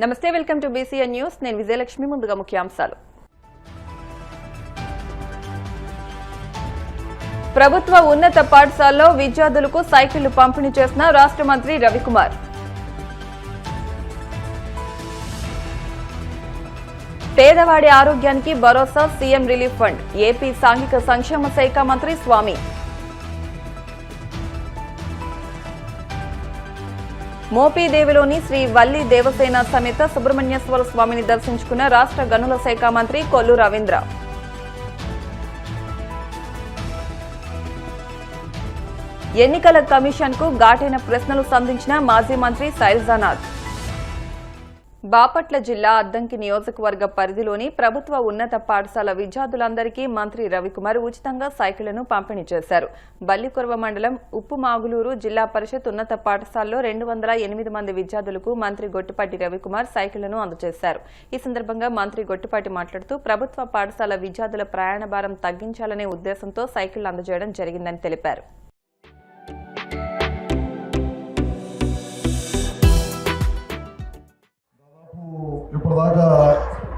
నమస్తే, welcome to BCN news. నేను విజయలక్ష్మి. ముందుగా ముఖ్యాంశాలు. ప్రభుత్వ ఉన్నత పాఠశాలలో విద్యార్థులకు సైకిళ్లు పంపిణీ చేసిన రాష్ట్ర మంత్రి రవికుమార్. పేదవాడి ఆరోగ్యానికి భరోసా సీఎం రిలీఫ్ ఫండ్. ఏపీ సాంఘిక సంక్షేమ శాఖ మంత్రి స్వామి. మోపిదేవిలోని శ్రీ వల్లి దేవసేన సమేత సుబ్రహ్మణ్యేశ్వర స్వామిని దర్శించుకున్న రాష్ట్ర గనుల శాఖ మంత్రి కొల్లు రవీంద్ర. ఎన్నికల కమిషన్ కు ఘాటైన ప్రశ్నలు సంధించిన మాజీ మంత్రి శైలజానాథ్. బాపట్ల జిల్లా అద్దంకి నియోజకవర్గ పరిధిలోని ప్రభుత్వ ఉన్నత పాఠశాల విద్యార్థులందరికీ మంత్రి రవికుమార్ ఉచితంగా సైకిళ్లను పంపిణీ చేశారు. బల్లికురవ మండలం ఉప్పుమాగులూరు జిల్లా పరిషత్ ఉన్నత పాఠశాలలో 208 మంది విద్యార్థులకు మంత్రి గొట్టిపాటి రవికుమార్ సైకిళ్లను అందజేశారు. ఈ సందర్భంగా మంత్రి గొట్టిపాటి మాట్లాడుతూ ప్రభుత్వ పాఠశాల విద్యార్థుల ప్రయాణ భారం తగ్గించాలనే ఉద్దేశంతో సైకిళ్లు అందజేయడం జరిగిందని తెలిపారు. ఇప్పటిదాకా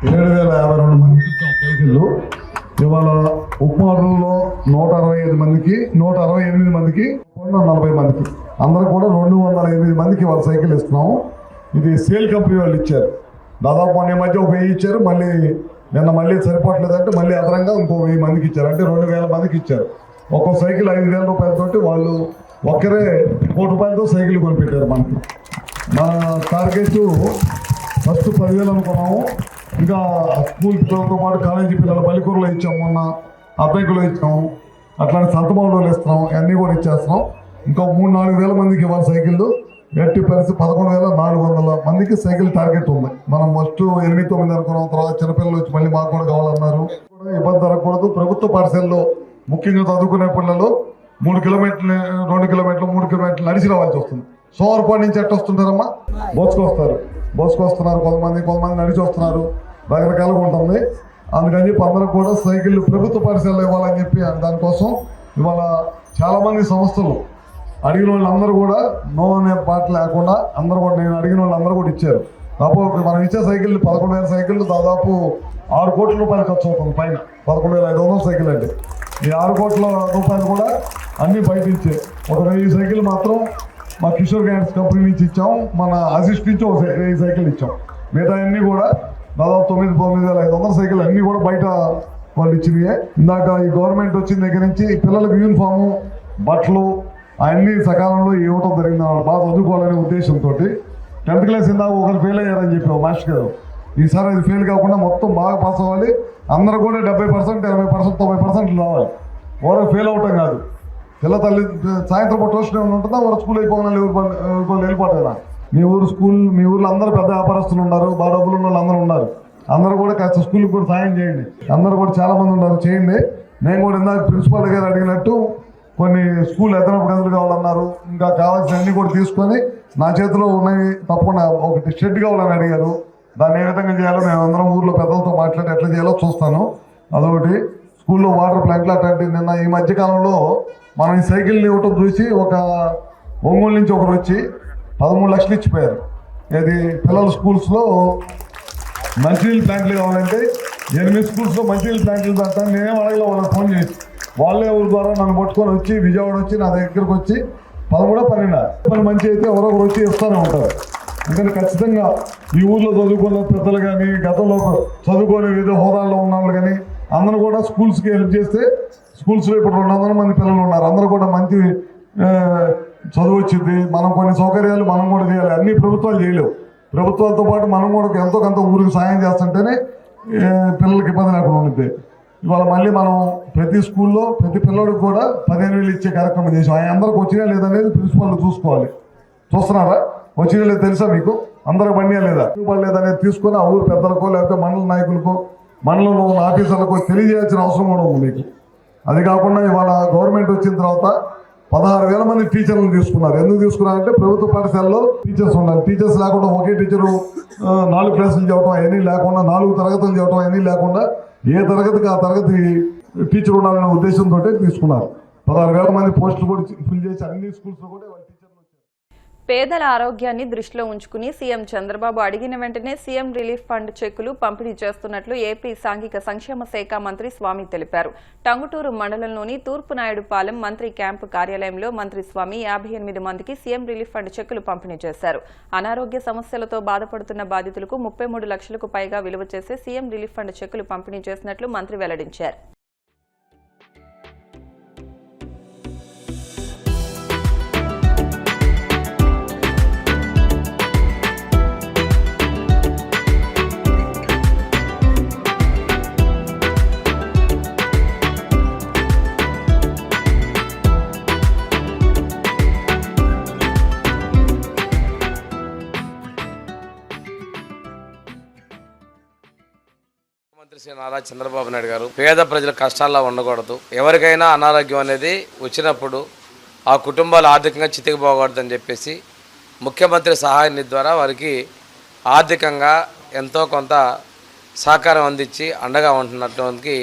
7,052 మందికి ఇచ్చాం సైకిళ్ళు. ఇవాళ ఉప్మారులో 168 మందికి 168 మందికి 40 మందికి అందరూ కూడా 208 మందికి ఇవాళ సైకిల్ ఇస్తున్నాము. ఇది సేల్ కంపెనీ వాళ్ళు ఇచ్చారు. దాదాపు మొన్న మధ్య 1000 ఇచ్చారు. నిన్న సరిపోవట్లేదంటే మళ్ళీ అదనంగా ఇంకో 1000 మందికి ఇచ్చారు. అంటే 2000 మందికి ఇచ్చారు. ఒక్కో సైకిల్ 5,000 రూపాయలతోటి వాళ్ళు ఒక్కరే 1 కోటి రూపాయలతో సైకిల్ కొనిపెట్టారు. మన టార్గెట్ ఫస్ట్ 10,000 అనుకున్నాము. ఇంకా స్కూల్ పిల్లలతో పాటు కాలేజీ పిల్లలు బల్లికూరలో ఇచ్చాము, మొన్న అబ్బాయికులో ఇచ్చాము, అట్లాంటి సంతమావులో ఇస్తున్నాం, అన్నీ కూడా ఇచ్చేస్తున్నాం. ఇంకా 3-4 వేల మందికి ఇవ్వాలి సైకిళ్ళు. ఎట్టి పరిస్థితి 11,400 మందికి సైకిల్ టార్గెట్ ఉంది. మనం ఫస్ట్ 8-9 అనుకున్నాం. తర్వాత చిన్నపిల్లలు వచ్చి మళ్ళీ మాకు కూడా కావాలన్నారు. ఇబ్బంది జరగకూడదు. ప్రభుత్వ పాఠశాలలో ముఖ్యంగా చదువుకునే పిల్లలు 3 కిలోమీటర్లు 2 కిలోమీటర్లు 3 కిలోమీటర్లు నడిచి రావాల్సి వస్తుంది. సోమవారపాడు నుంచి ఎట్ట వస్తుంటారమ్మా? బస్సుకు వస్తున్నారు. కొంతమంది నడిచి వస్తున్నారు. రకరకాలుగా ఉంటుంది. అందుకని చెప్పి అందరూ కూడా సైకిళ్ళు ప్రభుత్వ పాఠశాలలో ఇవ్వాలని చెప్పి దానికోసం ఇవాళ చాలామంది సంస్థలు అడిగిన వాళ్ళందరూ కూడా నో అనే పాట లేకుండా అందరూ కూడా నేను అడిగిన వాళ్ళందరూ కూడా ఇచ్చారు. కాకపోతే మనం ఇచ్చే సైకిళ్ళు 11,000 సైకిళ్ళు దాదాపు 6 కోట్ల రూపాయలు ఖర్చు అవుతుంది. పైన 11,500 సైకిల్ అండి. ఈ 6 కోట్ల రూపాయలు కూడా అన్నీ బయట ఇచ్చే. ఒక 1000 సైకిల్ మాత్రం మా కిషోర్ గ్యాన్స్ కంపెనీ నుంచి ఇచ్చాం. మన అసిస్ట్ నుంచి 1000 సైకిల్ ఇచ్చాం. మిగతా అన్నీ కూడా దాదాపు 9,500 సైకిల్ అన్నీ కూడా బయట వాళ్ళు ఇచ్చినాయే. ఇందాక ఈ గవర్నమెంట్ వచ్చిన దగ్గర నుంచి పిల్లలకు యూనిఫాము, బట్టలు అవన్నీ సకాలంలో ఇవ్వటం జరిగింది. వాళ్ళు బాగా చదువుకోవాలనే ఉద్దేశంతో 10th క్లాస్ ఇందాక ఒకరు ఫెయిల్ అయ్యారని చెప్పావు మాస్టర్ గారు. ఈసారి అది ఫెయిల్ కాకుండా మొత్తం బాగా పాస్ అవ్వాలి. అందరూ కూడా 70%, 80%, 90% రావాలి. ఓరకు ఫెయిల్ అవటం కాదు. పిల్ల తల్లి సాయంత్రం ట్యూషన్ ఏమైనా ఉంటుందా? ఒక స్కూల్ అయిపోవాలి వెళ్ళిపోతారా? మీ ఊర్లో అందరూ పెద్ద వ్యాపారస్తులు ఉన్నారు, బాగా డబ్బులు ఉన్న వాళ్ళు అందరూ ఉన్నారు. అందరూ కూడా కాస్త స్కూల్కి కూడా సాయం చేయండి. అందరూ కూడా చాలా మంది ఉన్నారు, చేయండి. నేను కూడా ఇందాక ప్రిన్సిపాల్ గారు అడిగినట్టు కొన్ని స్కూల్ అదనపు గదులు కావాలన్నారు. ఇంకా కావాల్సిన అన్ని కూడా తీసుకొని నా చేతిలో ఉన్నాయి. తప్పకుండా ఒకటి షెడ్ కావాలని అడిగారు. దాన్ని ఏ విధంగా చేయాలో మేము అందరం ఊర్లో పెద్దలతో మాట్లాడి ఎట్లా చేయాలో చూస్తాను. అదొకటి స్కూల్లో వాటర్ ప్లాంట్లు అట్లాంటివి. నిన్న ఈ మధ్యకాలంలో మనం ఈ సైకిల్ని ఇవ్వటం చూసి ఒక ఒంగోలు నుంచి ఒకరు వచ్చి 13 లక్షలు ఇచ్చిపోయారు. ఇది పిల్లల స్కూల్స్లో మంచినీళ్ళ ప్లాంట్లు కావాలంటే 8 స్కూల్స్లో మంచినీళ్ళ ప్లాంట్లు పెట్టాను. నేనేం అడగలే, వాళ్ళకి ఫోన్ చేసి వాళ్ళే ఊరి ద్వారా నన్ను పట్టుకొని వచ్చి విజయవాడ వచ్చి నా దగ్గరకు వచ్చి 13-12 మంచి అయితే ఎవరో ఒకరు వచ్చి ఇస్తూనే ఉంటారు. ఎందుకంటే ఖచ్చితంగా ఈ ఊర్లో చదువుకున్న పెద్దలు కానీ గతంలో చదువుకునే వివిధ హోదాల్లో ఉన్న వాళ్ళు కానీ అందరూ కూడా స్కూల్స్కి హెల్ప్ చేస్తే స్కూల్స్లో ఇప్పుడు 200 మంది పిల్లలు ఉన్నారు. అందరూ కూడా మంచి చదువు వచ్చింది. మనం కొన్ని సౌకర్యాలు మనం కూడా చేయాలి. అన్ని ప్రభుత్వాలు చేయలేవు. ప్రభుత్వాలతో పాటు మనం కూడా ఎంతో కొంత ఊరికి సాయం చేస్తుంటేనే పిల్లలకి ఇబ్బంది లేకుండా ఉంటుంది. ఇవాళ మళ్ళీ మనం ప్రతి స్కూల్లో ప్రతి పిల్లడికి కూడా 15,000 ఇచ్చే కార్యక్రమం చేసాం. ఆయన అందరికి వచ్చినా లేదనేది ప్రిన్సిపాల్ చూసుకోవాలి. చూస్తున్నారా? వచ్చినా లేదు తెలుసా మీకు? అందరికి బండియా లేదా లేదనేది తీసుకొని ఆ ఊరు పెద్దలకో లేకపోతే మండల నాయకులకో మండలంలో ఉన్న ఆఫీసర్లకు తెలియజేయాల్సిన అవసరం కూడా ఉంది మీకు. అది కాకుండా ఇవాళ గవర్నమెంట్ వచ్చిన తర్వాత 16,000 మంది టీచర్లను తీసుకున్నారు. ఎందుకు తీసుకున్నారంటే ప్రభుత్వ పాఠశాలలో టీచర్స్ ఉండాలి. టీచర్స్ లేకుండా ఒకే టీచరు 4 క్లాసులు చెప్పడం అవన్నీ లేకుండా 4 తరగతులు చెప్పడం అవన్నీ లేకుండా ఏ తరగతికి ఆ తరగతి టీచర్ ఉండాలనే ఉద్దేశంతో తీసుకున్నారు. 16,000 మంది పోస్టులు కూడా ఫిల్ చేసి అన్ని స్కూల్స్లో కూడా పేదల ఆరోగ్యాన్ని దృష్టిలో ఉంచుకుని సీఎం చంద్రబాబు అడిగిన వెంటనే సీఎం రిలీఫ్ ఫండ్ చెక్కులు పంపిణీ చేస్తున్నట్లు ఏపీ సాంఘిక సంక్షేమ శాఖ మంత్రి స్వామి తెలిపారు. టంగుటూరు మండలంలోని తూర్పునాయుడుపాలెం మంత్రి క్యాంపు కార్యాలయంలో మంత్రి స్వామి 58 మందికి సీఎం రిలీఫ్ ఫండ్ చెక్కులు పంపిణీ చేశారు. అనారోగ్య సమస్యలతో బాధపడుతున్న బాధితులకు 33 లక్షలకు పైగా విలువ చేసే సీఎం రిలీఫ్ ఫండ్ చెక్కులు పంపిణీ చేసినట్లు మంత్రి వెల్లడించారు. ముఖ్యమంత్రి శ్రీ నారా చంద్రబాబు నాయుడు గారు పేద ప్రజల కష్టాల్లో ఉండకూడదు, ఎవరికైనా అనారోగ్యం అనేది వచ్చినప్పుడు ఆ కుటుంబాలు ఆర్థికంగా చితికిపోకూడదని చెప్పేసి ముఖ్యమంత్రి సహాయ నిధి ద్వారా వారికి ఆర్థికంగా ఎంతో కొంత సహకారం అందించి అండగా ఉంటున్నటువంటి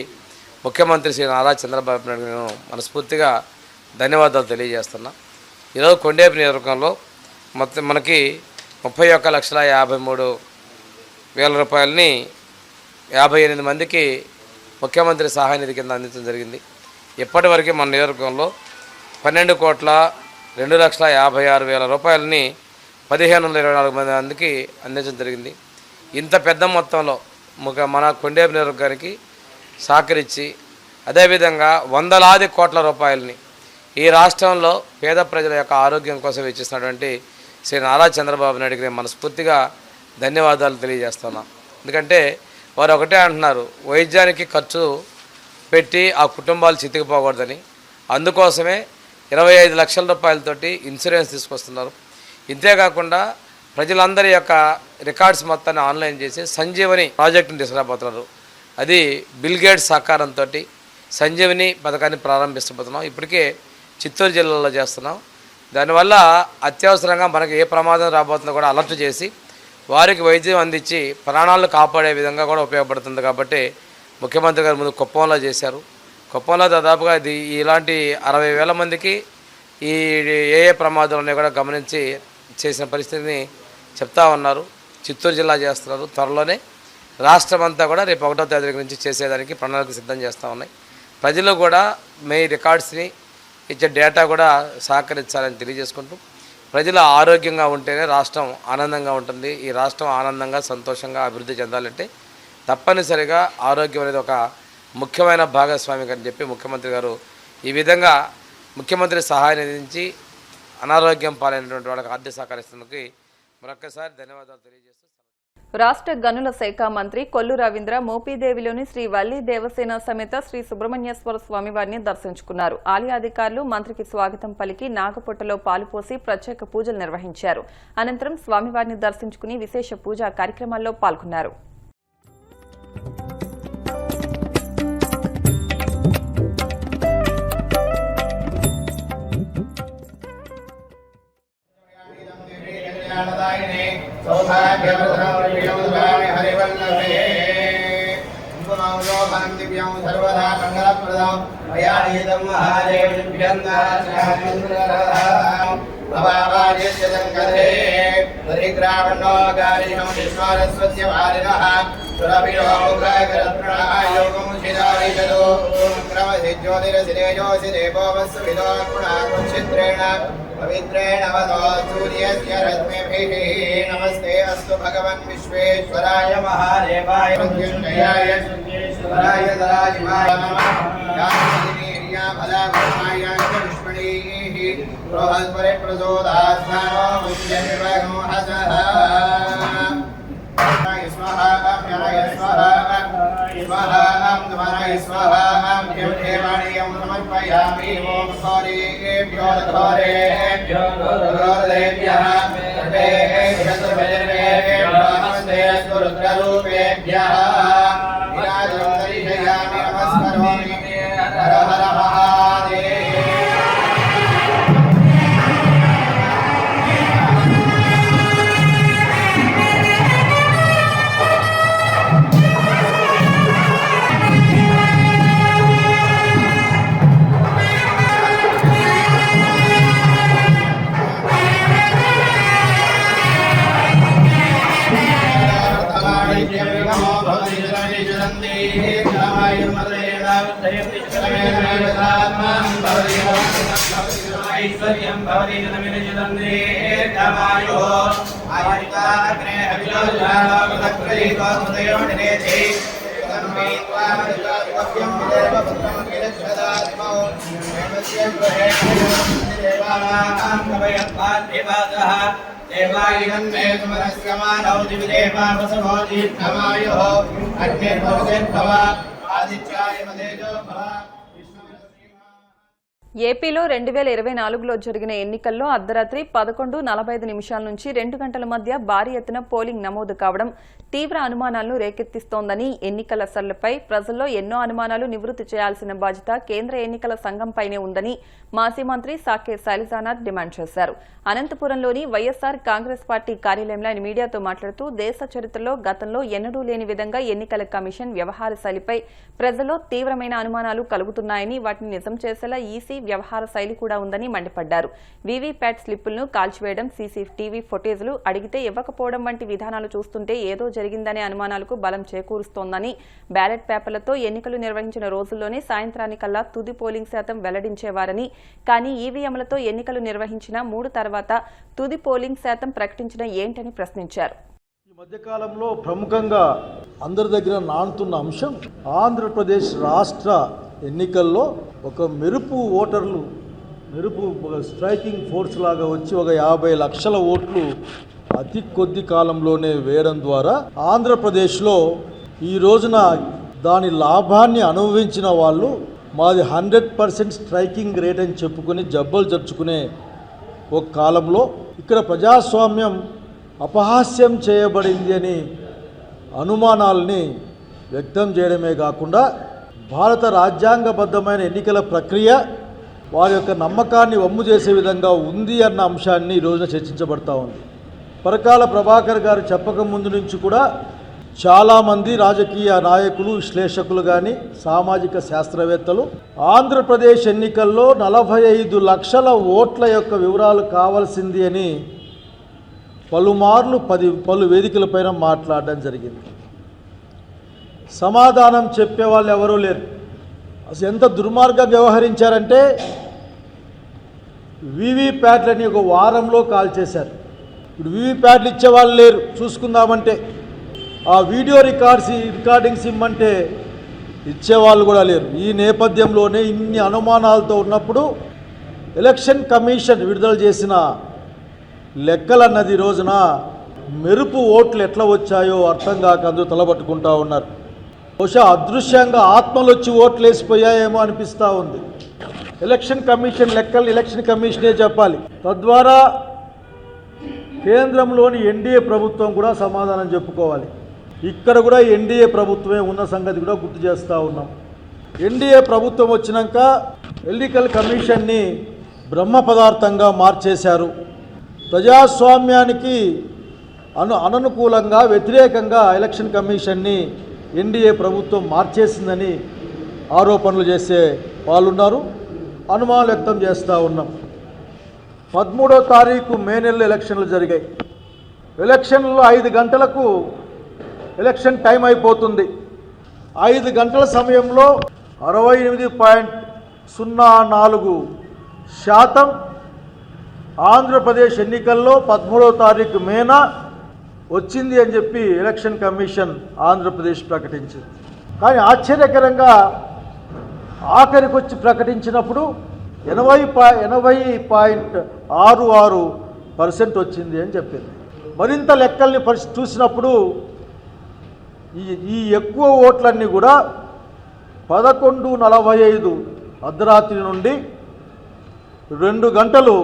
ముఖ్యమంత్రి శ్రీ నారా చంద్రబాబు నాయుడు నేను మనస్ఫూర్తిగా ధన్యవాదాలు తెలియజేస్తున్నా. ఈరోజు కొండేపు నియోజకవర్గంలో మొత్తం మనకి 31,53,000 రూపాయలని 58 మందికి ముఖ్యమంత్రి సహాయ నిధి కింద అందించడం జరిగింది. ఇప్పటివరకు మన నియోజకవర్గంలో 12,02,56,000 రూపాయలని 1,524 మందికి అందించడం జరిగింది. ఇంత పెద్ద మొత్తంలో మన కొండేపు నియోజకవర్గానికి సహకరించి అదేవిధంగా వందలాది కోట్ల రూపాయలని ఈ రాష్ట్రంలో పేద ప్రజల యొక్క ఆరోగ్యం కోసం వెచ్చిస్తున్నటువంటి శ్రీ నారా చంద్రబాబు నాయుడికి నేను మనస్ఫూర్తిగా ధన్యవాదాలు తెలియజేస్తున్నాను. ఎందుకంటే వారు ఒకటే అంటున్నారు, వైద్యానికి ఖర్చు పెట్టి ఆ కుటుంబాలు చితికిపోకూడదని. అందుకోసమే 25 లక్షల రూపాయలతోటి ఇన్సూరెన్స్ తీసుకొస్తున్నారు. ఇంతేకాకుండా ప్రజలందరి యొక్క రికార్డ్స్ మొత్తాన్ని ఆన్లైన్ చేసి సంజీవని ప్రాజెక్టును తీసుకురాబోతున్నారు. అది బిల్ గేట్స్ సహకారంతో సంజీవని పథకాన్ని ప్రారంభిస్తబోతున్నాం. ఇప్పటికే చిత్తూరు జిల్లాలో చేస్తున్నాం. దానివల్ల అత్యవసరంగా మనకి ఏ ప్రమాదం రాబోతుందో కూడా అలర్ట్ చేసి వారికి వైద్యం అందించి ప్రాణాలను కాపాడే విధంగా కూడా ఉపయోగపడుతుంది. కాబట్టి ముఖ్యమంత్రి గారు ముందు కుప్పంలో చేశారు. కుప్పంలో దాదాపుగా ఇలాంటి 60,000 మందికి ఏ ప్రమాదాలు ఉన్నాయో కూడా గమనించి చేసిన పరిస్థితిని చెప్తా ఉన్నారు. చిత్తూరు జిల్లా చేస్తున్నారు. త్వరలోనే రాష్ట్రం అంతా కూడా రేపు 1వ తేదీ నుంచి చేసేదానికి ప్రణాళిక సిద్ధం చేస్తూ ఉన్నాయి. ప్రజలు కూడా మీ రికార్డ్స్ని ఇచ్చే డేటా కూడా సహకరించాలని తెలియజేసుకుంటూ ప్రజలు ఆరోగ్యంగా ఉంటేనే రాష్ట్రం ఆనందంగా ఉంటుంది. ఈ రాష్ట్రం ఆనందంగా సంతోషంగా అభివృద్ధి చెందాలంటే తప్పనిసరిగా ఆరోగ్యం అనేది ఒక ముఖ్యమైన భాగస్వామి అని చెప్పి ముఖ్యమంత్రి గారు ఈ విధంగా ముఖ్యమంత్రి సహాయం అందించి అనారోగ్యం పాలైనటువంటి వాళ్ళకి ఆర్థిక సహకరిస్తున్నందుకు మరొక్కసారి ధన్యవాదాలు తెలియజేస్తూ రాష్ట్ర గనుల శాఖ మంత్రి కొల్లు రవీంద్ర మోపిదేవిలోని శ్రీ వల్లి దేవసేన సమేత శ్రీ సుబ్రహ్మణ్యేశ్వర స్వామివారిని దర్శించుకున్నారు. ఆలయ అధికారులు మంత్రికి స్వాగతం పలికి నాగపుట్టలో పాలుపోసి ప్రత్యేక పూజలు నిర్వహించారు. అనంతరం స్వామివారిని దర్శించుకుని విశేష పూజా కార్యక్రమాల్లో పాల్గొన్నారు. सर्वदा मंगलप्रदं मयानीतं महादेवभ्यं भवावाजेशंकरे परिग्रामणोगारिणं विश्वारस्वस्य वारिणः सुरभिरोमुखगरत्प्रणायोगमुचिदारिषदो क्रमसिज्योतिरसिदेजोसिदेवोवस्विदोत्पुणाक्षेत्रेण पवित्रेण वदो सूर्यस्य रश्मिभिः नमस्ते अस्तु भगवन् विश्वेश्वराय महादेवाय प्रत्युञ्जयाय सुरेश्वराय दराजिवाय नमः यामदिनीर्या फलाभरणाय विष्मणीः बृहस्पति प्रचोदास्नानो मुच्यनिर्वगो हसः स्वाहा स्वाहा देवाणीयं समर्पयामि ओम घोरेभ्यो घोरेभ्यो घोरेभ्यः नमस्ते रुद्ररूपेभ्यः विराजं दर्शयामि नमस्करोमि हर हर महादेव ఐశ్వర్యం భవతి జనమినిజందే తమాయో ఆయుర్వాగ్నే అభిలాషాలో ప్రక్రియతో హృదయోనినేతి సంమేత్వా మృత్యం దేవపుత్రం కిరచ్చదాత్మో దేవస్యం దేవానాం కవయత్వాన్ దేవాదః దేవాయినం మే సమరస్యమానౌ దివిదేవా వసవో దీర్ఘమాయో అగ్నిర్భవతిర్భవ ఆదిత్యాయ మదేజో భవ. ఏపీలో 2024లో జరిగిన ఎన్నికల్లో అర్ధరాత్రి 11:45 నుంచి 2 గంటల మధ్య భారీ ఎత్తున పోలింగ్ నమోదు కావడం తీవ్ర అనుమానాలను రేకెత్తిస్తోందని ఎన్నికల సరళిపై ప్రజల్లో ఎన్నో అనుమానాలు నివృత్తి చేయాల్సిన బాధ్యత కేంద్ర ఎన్నికల సంఘంపైనే ఉందని మాజీ మంత్రి సాకే శైలజానాథ్ డిమాండ్ చేశారు. అనంతపురంలోని వైఎస్ఆర్ కాంగ్రెస్ పార్టీ కార్యాలయంలో ఆయన మీడియాతో మాట్లాడుతూ దేశ చరిత్రలో గతంలో ఎన్నడూ లేని విధంగా ఎన్నికల కమిషన్ వ్యవహార శైలిపై ప్రజల్లో తీవ్రమైన అనుమానాలు కలుగుతున్నాయని వాటిని నిజం చేసేలా ఈసీ వ్యవహార శైలి కూడా ఉందని మండిపడ్డారు. వీవీప్యాట్ స్లిప్పులను కాల్చివేయడం, సీసీటీవీ ఫుటేజ్లు అడిగితే ఇవ్వకపోవడం వంటి విధానాలు చూస్తుంటే ఏదో జరిగిందనే అనుమానాలకు బలం చేకూరుస్తోందని, బ్యాలెట్ పేపర్లతో ఎన్నికలు నిర్వహించిన రోజుల్లోనే సాయంత్రానికల్లా తుది పోలింగ్ శాతం వెల్లడించేవారని, కానీ ఈవీఎంలతో ఎన్నికలు నిర్వహించిన 3 తర్వాత తుది పోలింగ్ శాతం ప్రకటించడం ఏంటని ప్రశ్నించారు. ఈ మధ్యకాలంలో ప్రముఖంగా అందరి దగ్గర నానుతున్న అంశం ఆంధ్రప్రదేశ్ రాష్ట్ర ఎన్నికల్లో ఒక మెరుపు స్ట్రైకింగ్ ఫోర్స్ లాగా వచ్చి ఒక 50 లక్షల ఓట్లు అతి కొద్ది కాలంలోనే వేయడం ద్వారా ఆంధ్రప్రదేశ్లో ఈ రోజున దాని లాభాన్ని అనుభవించిన వాళ్ళు మాది 100% స్ట్రైకింగ్ రేట్ అని చెప్పుకొని జబ్బలు జరుచుకునే ఒక కాలంలో ఇక్కడ ప్రజాస్వామ్యం అపహాస్యం చేయబడింది అని అనుమానాలని వ్యక్తం చేయడమే కాకుండా భారత రాజ్యాంగబద్ధమైన ఎన్నికల ప్రక్రియ వారి యొక్క నమ్మకాన్ని వమ్ము చేసే విధంగా ఉంది అన్న అంశాన్ని ఈ రోజున చర్చించబడతా ఉంది. పరకాల ప్రభాకర్ గారు చెప్పక ముందు నుంచి కూడా చాలామంది రాజకీయ నాయకులు, విశ్లేషకులు కానీ సామాజిక శాస్త్రవేత్తలు ఆంధ్రప్రదేశ్ ఎన్నికల్లో 45 లక్షల ఓట్ల యొక్క వివరాలు కావాల్సింది అని పలుమార్లు పలు వేదికలపైన మాట్లాడడం జరిగింది. సమాధానం చెప్పేవాళ్ళు ఎవరూ లేరు. అసలు ఎంత దుర్మార్గంగా వ్యవహరించారంటే వీవీప్యాట్లని ఒక వారంలో కాల్ చేశారు. ఇప్పుడు వీవీప్యాట్లు ఇచ్చేవాళ్ళు లేరు. చూసుకుందామంటే ఆ వీడియో రికార్డింగ్స్ ఇమ్మంటే ఇచ్చేవాళ్ళు కూడా లేరు. ఈ నేపథ్యంలోనే ఇన్ని అనుమానాలతో ఉన్నప్పుడు ఎలక్షన్ కమిషన్ విడుదల చేసిన లెక్కలన్నది రోజున మెరుపు ఓట్లు ఎట్లా వచ్చాయో అర్థం కాక అందరూ తలబట్టుకుంటా ఉన్నారు. బహుశా అదృశ్యంగా ఆత్మలు వచ్చి ఓట్లు వేసిపోయాయేమో అనిపిస్తూ ఉంది. ఎలక్షన్ కమిషన్ లెక్కలు ఎలక్షన్ కమిషనే చెప్పాలి. తద్వారా కేంద్రంలోని ఎన్డీఏ ప్రభుత్వం కూడా సమాధానం చెప్పుకోవాలి. ఇక్కడ కూడా ఎన్డీఏ ప్రభుత్వమే ఉన్న సంగతి కూడా గుర్తు చేస్తూ ఉన్నాం. ఎన్డీఏ ప్రభుత్వం వచ్చినాక ఎన్నికల కమిషన్ని బ్రహ్మ పదార్థంగా మార్చేశారు. ప్రజాస్వామ్యానికి అననుకూలంగా వ్యతిరేకంగా ఎలక్షన్ కమిషన్ని ఎన్డీఏ ప్రభుత్వం మార్చేసిందని ఆరోపణలు చేసే వాళ్ళున్నారు. అనుమానాలు వ్యక్తం చేస్తూ ఉన్నాం. 13వ తారీఖు మే నెలలో ఎలక్షన్లు జరిగాయి. ఎలక్షన్లో 5 గంటలకు ఎలక్షన్ టైం అయిపోతుంది. 5 గంటల సమయంలో 68.04% ఆంధ్రప్రదేశ్ ఎన్నికల్లో 13వ తారీఖు మేన వచ్చింది అని చెప్పి ఎలక్షన్ కమిషన్ ఆంధ్రప్రదేశ్ ప్రకటించింది. కానీ ఆశ్చర్యకరంగా ఆఖరికి వచ్చి ప్రకటించినప్పుడు 80.66% వచ్చింది అని చెప్పింది. మరింత లెక్కల్ని చూసినప్పుడు ఈ ఎక్కువ ఓట్లన్నీ కూడా 11:45 అర్ధరాత్రి నుండి 2 గంటలు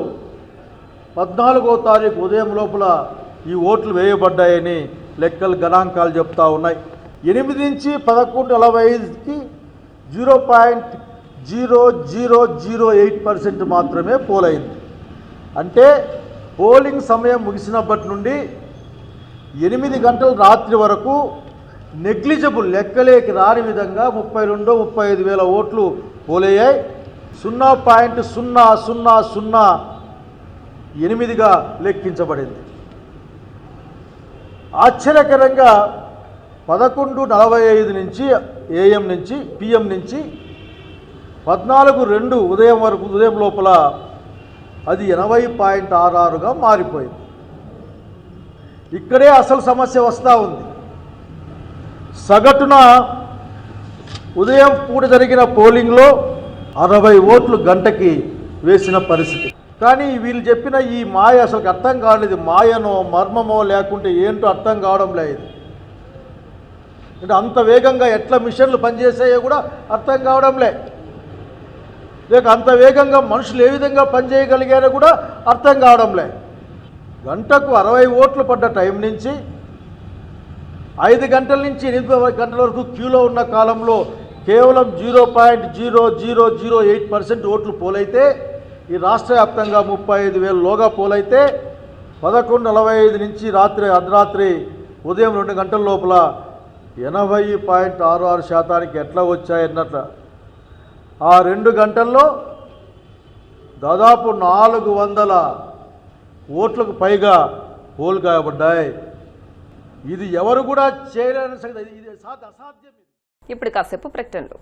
14వ తారీఖు ఉదయం లోపల ఈ ఓట్లు వేయబడ్డాయని లెక్కలు గణాంకాలు చెప్తా ఉన్నాయి. 8 నుంచి 11:45కి 0.0008% మాత్రమే పోలైంది. అంటే పోలింగ్ సమయం ముగిసినప్పటి నుండి 8 గంటల రాత్రి వరకు నెగ్లిజిబుల్ లెక్కలేకి రాని విధంగా 32-35 వేల ఓట్లు పోలయ్యాయి. 0.0008గా లెక్కించబడింది. ఆశ్చర్యకరంగా 11:45 నుంచి AM నుంచి PM నుంచి 14:02 ఉదయం వరకు ఉదయం లోపల అది 80.66గా మారిపోయింది. ఇక్కడే అసలు సమస్య వస్తూ ఉంది. సగటున ఉదయం పూట జరిగిన పోలింగ్లో 60 ఓట్లు గంటకి వేసిన పరిస్థితి. కానీ వీళ్ళు చెప్పిన ఈ మాయ అసలు అర్థం కాలేదు. మాయనో మర్మమో లేకుంటే ఏంటో అర్థం కావడం లేదు. అంటే అంత వేగంగా ఎట్లా మిషన్లు పనిచేసాయో కూడా అర్థం కావడం లేక అంత వేగంగా మనుషులు ఏ విధంగా పనిచేయగలిగారో కూడా అర్థం కావడం గంటకు 60 ఓట్లు పడ్డ టైం నుంచి 5 గంటల నుంచి 8 గంటల వరకు క్యూలో ఉన్న కాలంలో కేవలం 0.0008% ఓట్లు పోలైతే ఈ రాష్ట్ర వ్యాప్తంగా 35,000 లోగా పోలైతే 11:45 నుంచి అర్ధరాత్రి ఉదయం 2 గంటల లోపల 80.66% ఎట్లా వచ్చాయన్నట్ల ఆ 2 గంటల్లో దాదాపు 400 ఓట్లకు పైగా పోల్ కాబడ్డాయి. ఇది ఎవరు కూడా చేయలేని సంగతి. ఇది అసాధ్యం. ఇప్పుడు కాసేపు ప్రకటనలు.